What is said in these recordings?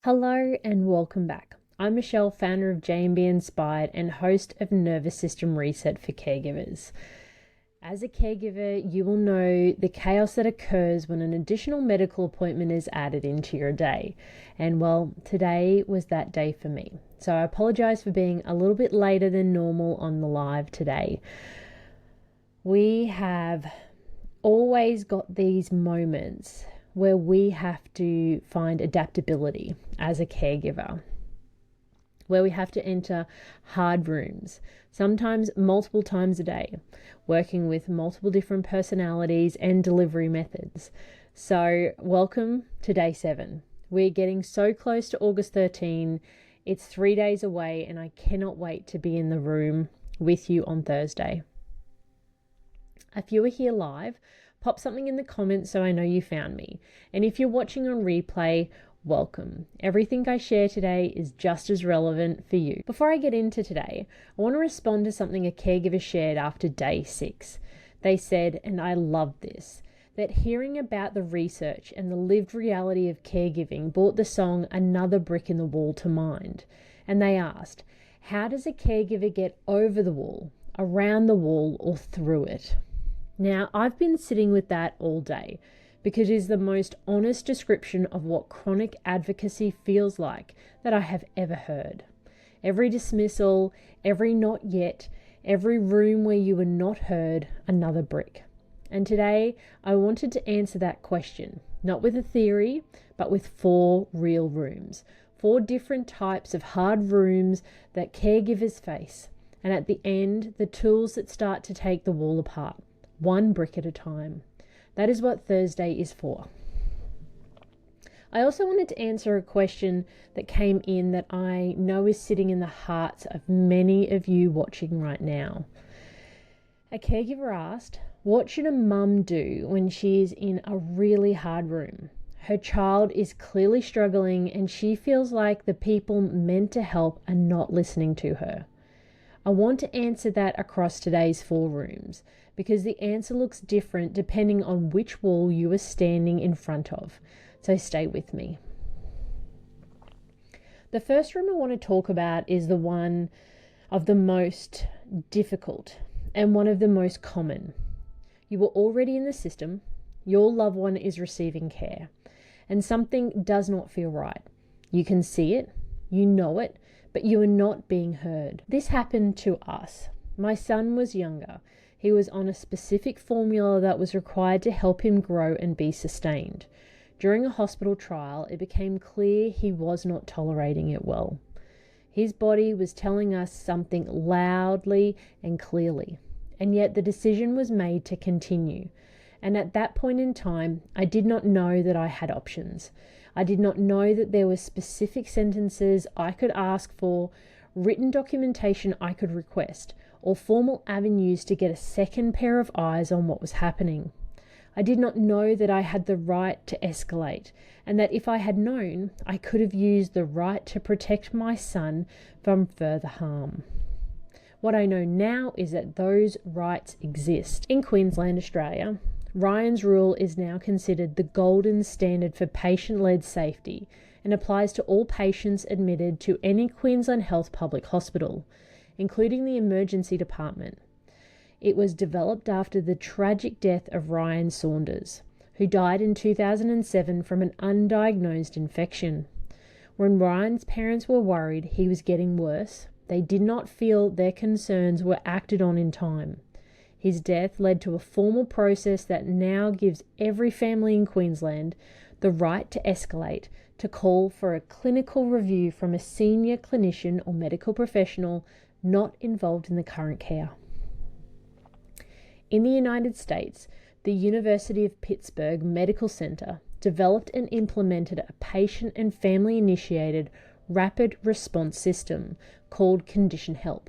Hello and welcome back. I'm Michelle, founder of J&B Inspired and host of Nervous System Reset for Caregivers. As a caregiver, you will know the chaos that occurs when an additional medical appointment is added into your day. And well, today was that day for me. So I apologize for being a little bit later than normal on the live today. We have always got these moments where we have to find adaptability as a caregiver, where we have to enter hard rooms, sometimes multiple times a day, working with multiple different personalities and delivery methods. So welcome to day 7. We're getting so close to August 13. It's 3 days away and I cannot wait to be in the room with you on Thursday. If you are here live, pop something in the comments so I know you found me. And if you're watching on replay, welcome. Everything I share today is just as relevant for you. Before I get into today, I want to respond to something a caregiver shared after day 6. They said, and I love this, that hearing about the research and the lived reality of caregiving brought the song Another Brick in the Wall to mind. And they asked, how does a caregiver get over the wall, around the wall, or through it? Now, I've been sitting with that all day because it is the most honest description of what chronic advocacy feels like that I have ever heard. Every dismissal, every not yet, every room where you were not heard, another brick. And today, I wanted to answer that question, not with a theory, but with 4 real rooms. 4 different types of hard rooms that caregivers face. And at the end, the tools that start to take the wall apart. 1 brick at a time. That is what Thursday is for. I also wanted to answer a question that came in that I know is sitting in the hearts of many of you watching right now. A caregiver asked, what should a mum do when she is in a really hard room? Her child is clearly struggling and she feels like the people meant to help are not listening to her. I want to answer that across today's 4 rooms because the answer looks different depending on which wall you are standing in front of. So stay with me. The first room I want to talk about is the one of the most difficult and one of the most common. You are already in the system, your loved one is receiving care, and something does not feel right. You can see it, you know it, but you are not being heard. This happened to us. My son was younger. He was on a specific formula that was required to help him grow and be sustained. During a hospital trial, it became clear he was not tolerating it well. His body was telling us something loudly and clearly, and yet the decision was made to continue. And at that point in time, I did not know that I had options. I did not know that there were specific sentences I could ask for, written documentation I could request, or formal avenues to get a second pair of eyes on what was happening. I did not know that I had the right to escalate, and that if I had known, I could have used the right to protect my son from further harm. What I know now is that those rights exist. In Queensland, Australia, Ryan's rule is now considered the golden standard for patient-led safety and applies to all patients admitted to any Queensland Health public hospital, including the emergency department. It was developed after the tragic death of Ryan Saunders, who died in 2007 from an undiagnosed infection. When Ryan's parents were worried he was getting worse, they did not feel their concerns were acted on in time. His death led to a formal process that now gives every family in Queensland the right to escalate, to call for a clinical review from a senior clinician or medical professional not involved in the current care. In the United States, the University of Pittsburgh Medical Center developed and implemented a patient and family-initiated rapid response system called Condition Help,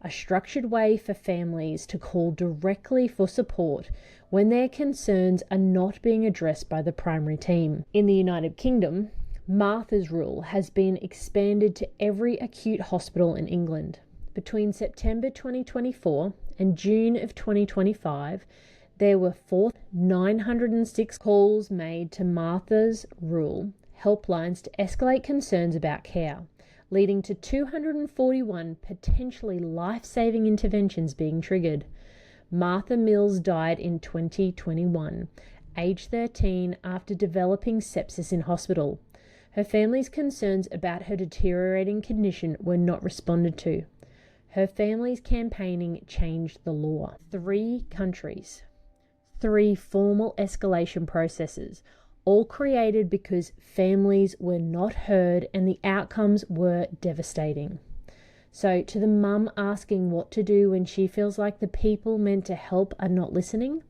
a structured way for families to call directly for support when their concerns are not being addressed by the primary team. In the United Kingdom, Martha's Rule has been expanded to every acute hospital in England. Between September 2024 and June of 2025, there were 4,906 calls made to Martha's Rule helplines to escalate concerns about care, leading to 241 potentially life-saving interventions being triggered. Martha Mills died in 2021, age 13, after developing sepsis in hospital. Her family's concerns about her deteriorating condition were not responded to. Her family's campaigning changed the law. 3 countries, 3 formal escalation processes, all created because families were not heard and the outcomes were devastating. So to the mum asking what to do when she feels like the people meant to help are not listening,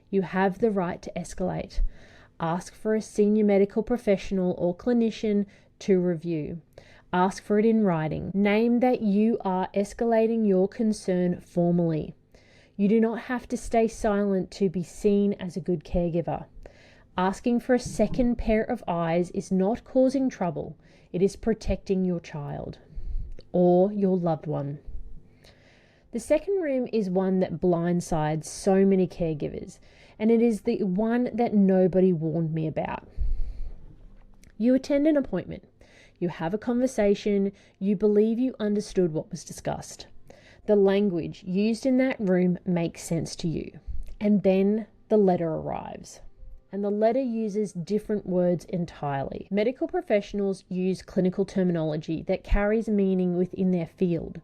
you have the right to escalate. Ask for a senior medical professional or clinician to review. Ask for it in writing. Name that you are escalating your concern formally. You do not have to stay silent to be seen as a good caregiver. Asking for a second pair of eyes is not causing trouble. It is protecting your child or your loved one. The second room is one that blindsides so many caregivers, and it is the one that nobody warned me about. You attend an appointment. You have a conversation. You believe you understood what was discussed. The language used in that room makes sense to you. And then the letter arrives. And the letter uses different words entirely. Medical professionals use clinical terminology that carries meaning within their field.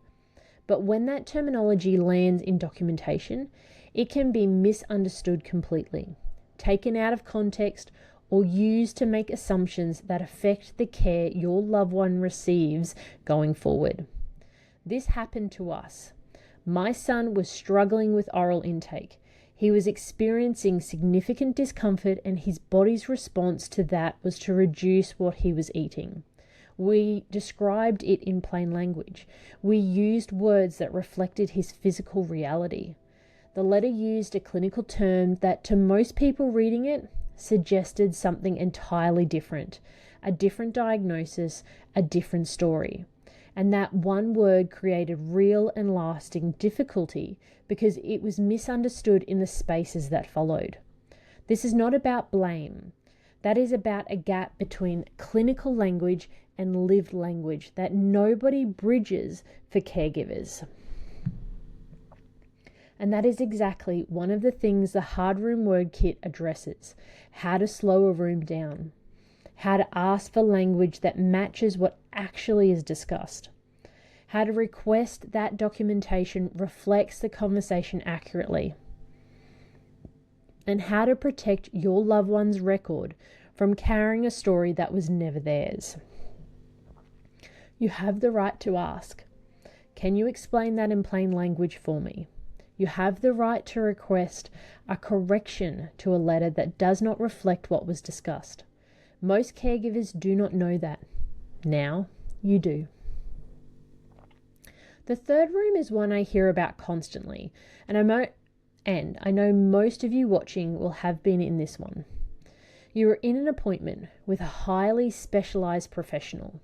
But when that terminology lands in documentation, it can be misunderstood completely, taken out of context, or used to make assumptions that affect the care your loved one receives going forward. This happened to us. My son was struggling with oral intake. He was experiencing significant discomfort, and his body's response to that was to reduce what he was eating. We described it in plain language. We used words that reflected his physical reality. The letter used a clinical term that, to most people reading it, suggested something entirely different, a different diagnosis, a different story. And that one word created real and lasting difficulty because it was misunderstood in the spaces that followed. This is not about blame. That is about a gap between clinical language and lived language that nobody bridges for caregivers. And that is exactly one of the things the Hard Room Word Kit addresses: how to slow a room down, how to ask for language that matches what actually is discussed, how to request that documentation reflects the conversation accurately, and how to protect your loved one's record from carrying a story that was never theirs. You have the right to ask, can you explain that in plain language for me? You have the right to request a correction to a letter that does not reflect what was discussed. Most caregivers do not know that. Now you do. The third room is one I hear about constantly, and I know most of you watching will have been in this one. You are in an appointment with a highly specialized professional.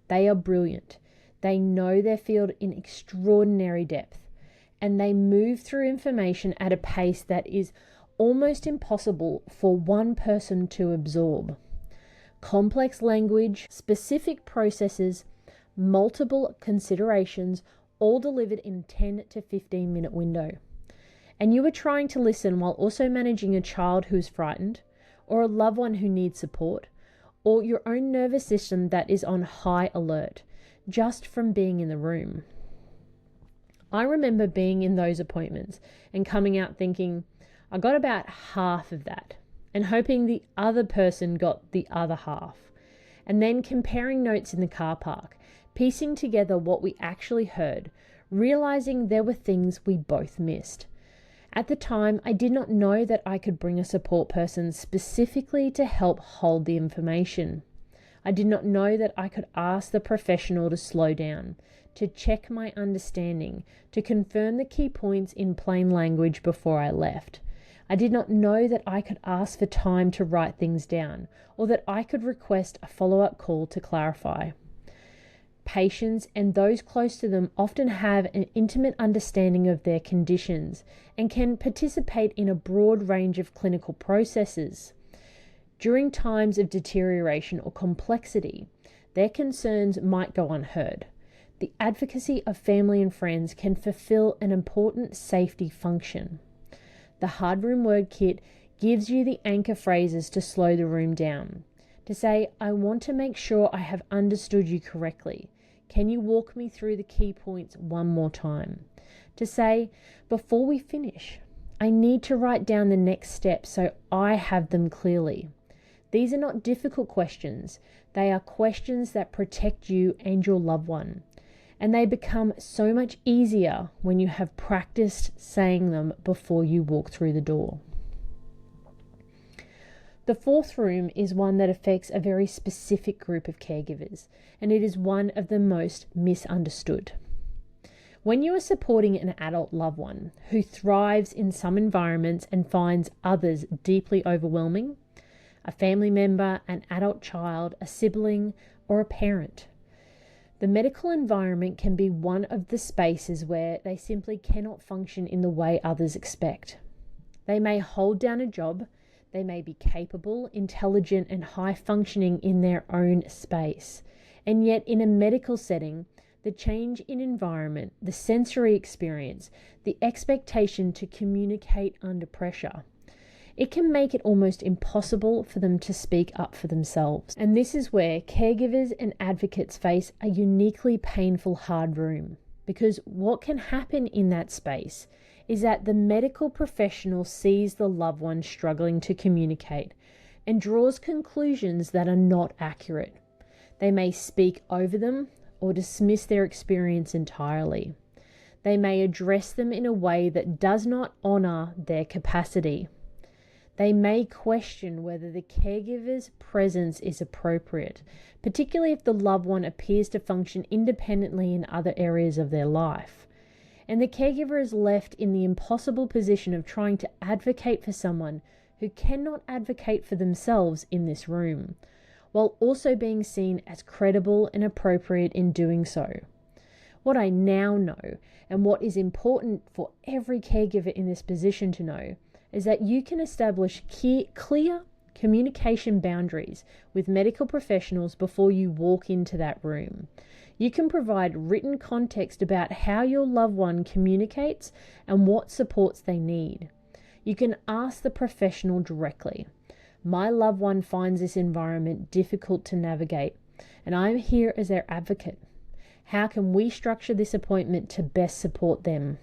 They are brilliant. They know their field in extraordinary depth, and they move through information at a pace that is almost impossible for one person to absorb. Complex language, specific processes, multiple considerations, all delivered in a 10 to 15 minute window. And you are trying to listen while also managing a child who is frightened, or a loved one who needs support, or your own nervous system that is on high alert, just from being in the room. I remember being in those appointments and coming out thinking, I got about half of that, and hoping the other person got the other half, and then comparing notes in the car park, piecing together what we actually heard, realizing there were things we both missed. At the time, I did not know that I could bring a support person specifically to help hold the information. I did not know that I could ask the professional to slow down, to check my understanding, to confirm the key points in plain language before I left. I did not know that I could ask for time to write things down, or that I could request a follow-up call to clarify. Patients and those close to them often have an intimate understanding of their conditions and can participate in a broad range of clinical processes. During times of deterioration or complexity, their concerns might go unheard. The advocacy of family and friends can fulfill an important safety function. The Hard Room Word Kit gives you the anchor phrases to slow the room down. To say, I want to make sure I have understood you correctly. Can you walk me through the key points one more time? To say, before we finish, I need to write down the next steps so I have them clearly. These are not difficult questions. They are questions that protect you and your loved one. And they become so much easier when you have practiced saying them before you walk through the door. The fourth room is one that affects a very specific group of caregivers, and it is one of the most misunderstood. When you are supporting an adult loved one who thrives in some environments and finds others deeply overwhelming, a family member, an adult child, a sibling, or a parent, the medical environment can be one of the spaces where they simply cannot function in the way others expect. They may hold down a job. They may be capable, intelligent, and high functioning in their own space. And yet in a medical setting, the change in environment, the sensory experience, the expectation to communicate under pressure, it can make it almost impossible for them to speak up for themselves. And this is where caregivers and advocates face a uniquely painful hard room. Because what can happen in that space is that the medical professional sees the loved one struggling to communicate and draws conclusions that are not accurate. They may speak over them or dismiss their experience entirely. They may address them in a way that does not honor their capacity. They may question whether the caregiver's presence is appropriate, particularly if the loved one appears to function independently in other areas of their life. And the caregiver is left in the impossible position of trying to advocate for someone who cannot advocate for themselves in this room, while also being seen as credible and appropriate in doing so. What I now know, and what is important for every caregiver in this position to know, is that you can establish clear communication boundaries with medical professionals before you walk into that room. You can provide written context about how your loved one communicates and what supports they need. You can ask the professional directly. My loved one finds this environment difficult to navigate, and I'm here as their advocate. How can we structure this appointment to best support them?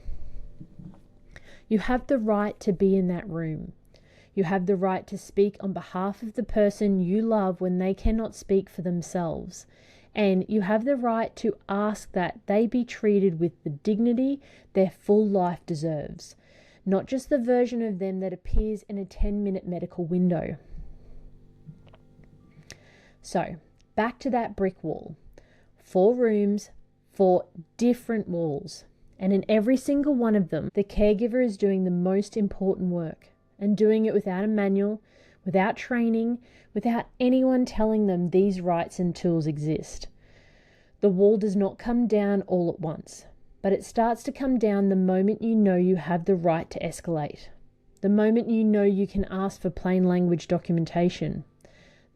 You have the right to be in that room. You have the right to speak on behalf of the person you love when they cannot speak for themselves. And you have the right to ask that they be treated with the dignity their full life deserves, not just the version of them that appears in a 10-minute medical window. So, back to that brick wall. 4 rooms, 4 different walls. And in every single one of them, the caregiver is doing the most important work, and doing it without a manual, without training, without anyone telling them these rights and tools exist. The wall does not come down all at once, but it starts to come down the moment you know you have the right to escalate, the moment you know you can ask for plain language documentation,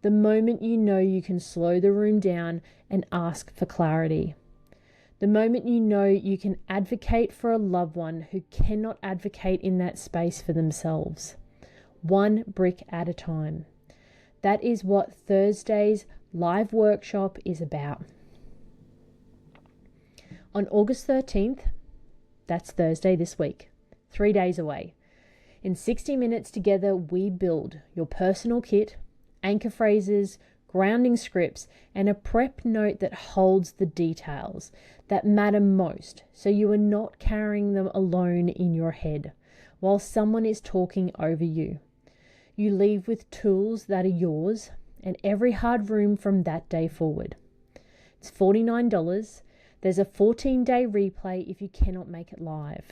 the moment you know you can slow the room down and ask for clarity. The moment you know you can advocate for a loved one who cannot advocate in that space for themselves. 1 brick at a time. That is what Thursday's live workshop is about. On August 13th, that's Thursday this week, 3 days away. In 60 minutes together, we build your personal kit, anchor phrases, grounding scripts, and a prep note that holds the details that matter most, so you are not carrying them alone in your head while someone is talking over you. You leave with tools that are yours and every hard room from that day forward. It's $49. There's a 14-day replay if you cannot make it live.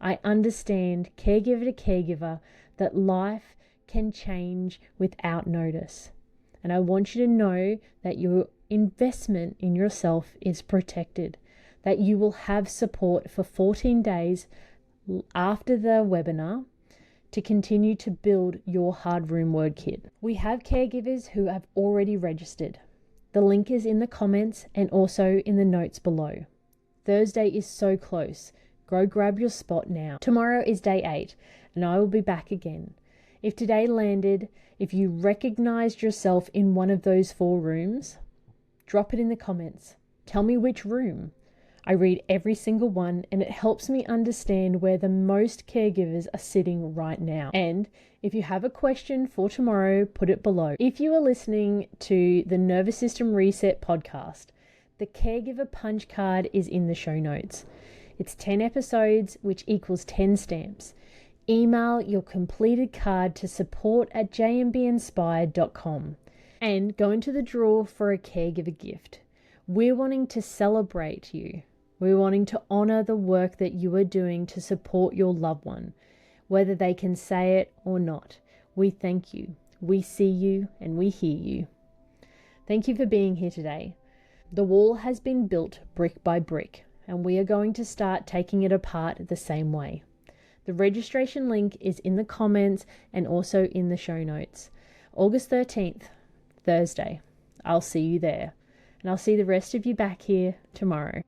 I understand, caregiver to caregiver, that life can change without notice. And I want you to know that your investment in yourself is protected, that you will have support for 14 days after the webinar to continue to build your hard room word kit. We have caregivers who have already registered. The link is in the comments and also in the notes below. Thursday is so close. Go grab your spot now. Tomorrow is day 8 and I will be back again. If today landed, if you recognized yourself in one of those 4 rooms, drop it in the comments. Tell me which room. I read every single one and it helps me understand where the most caregivers are sitting right now. And if you have a question for tomorrow, put it below. If you are listening to the Nervous System Reset podcast, the Caregiver punch card is in the show notes. It's 10 episodes, which equals 10 stamps. Email your completed card to support@jmbinspired.com and go into the draw for a caregiver gift. We're wanting to celebrate you. We're wanting to honor the work that you are doing to support your loved one, whether they can say it or not. We thank you. We see you and we hear you. Thank you for being here today. The wall has been built brick by brick, and we are going to start taking it apart the same way. The registration link is in the comments and also in the show notes. August 13th, Thursday. I'll see you there. And I'll see the rest of you back here tomorrow.